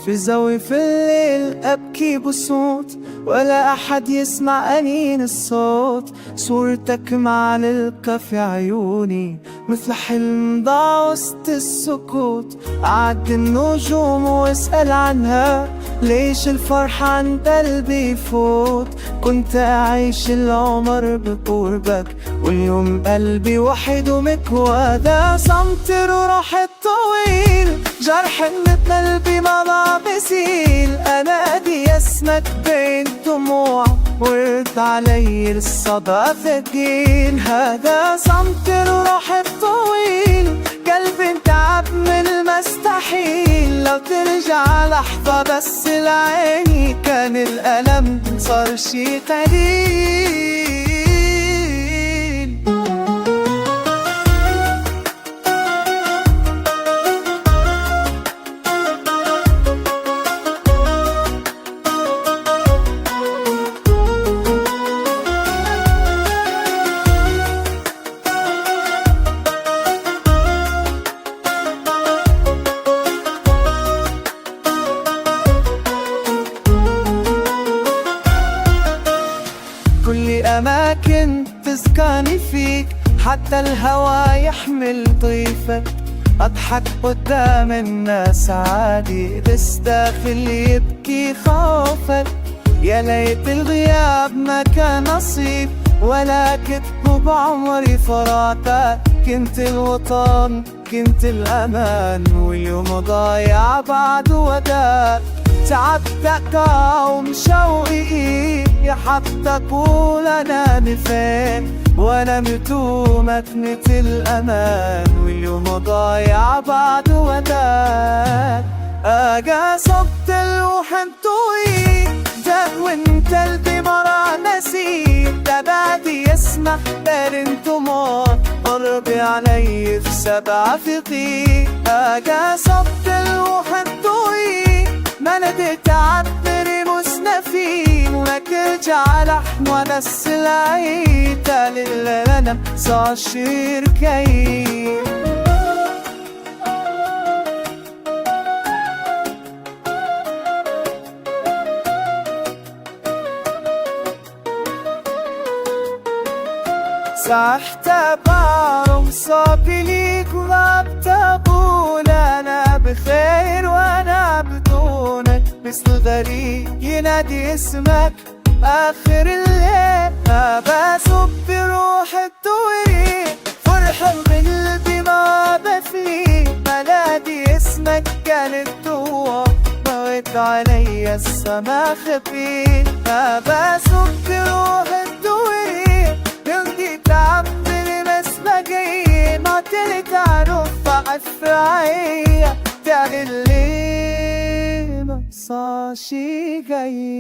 في زاوية في الليل أبكي بصوت، ولا أحد يسمع أنين الصوت. صورتك معلقة في عيوني مثل حلم ضاع وسط السكوت. أعد النجوم واسأل عنها، ليش الفرح عن قلبي يفوت. كنت أعيش العمر بقربك، واليوم قلبي وحيد ومكوى. هذا صمت الروح الطويل، جرح مثل قلبي ما ضاع بسيل. أنادي اسمك بين دموع، ورد علي الصدى ثقيل. هذا صمت الروح الطويل، قلبي انتعب من المستحيل. لو ترجع لحظة بس لعيني، كان الألم صار شي قليل. كل أماكن تسكني فيك، حتى الهوى يحمل طيفك. أضحك قدام الناس عادي، بس داخلي يبكي خوفك. يا ليت الغياب ما كان نصيب، ولا كتبه بعمري فراتك. كنت الوطن كنت الأمان، واليوم ضايع بعد وداك. تعبتك ومشوقي يا حتى تقول أنا فين، وأنا متومك مثل الأمان، واليوم ضايع بعد وداك. أجا صوت الروح الطويل، ده وانت قلبي مرة نسيت. تبعدي اسمك بارن دموع، قربي علي في سبع فقير. أجا صوت الروح الطويل، ما نديت تعبري مسنفين. ولك ارجع لحن ونس العيد، للألم صار شير كئيب. سحت بار مصابي ليك، وما بتقول أنا بخير وأنا بدونك. مثل غريب ينادي اسمك آخر الليل، ما بصب بروح الطويل. فرحة بقلبي ما بفلي، بنادي اسمك كانت دوا. موت علي السما خفيف، ما بصب بروح الطويل. يلقي تعبني بس بقي، ما تلي تعرف بعف عيا. تعال اللي ما صار شي جاي.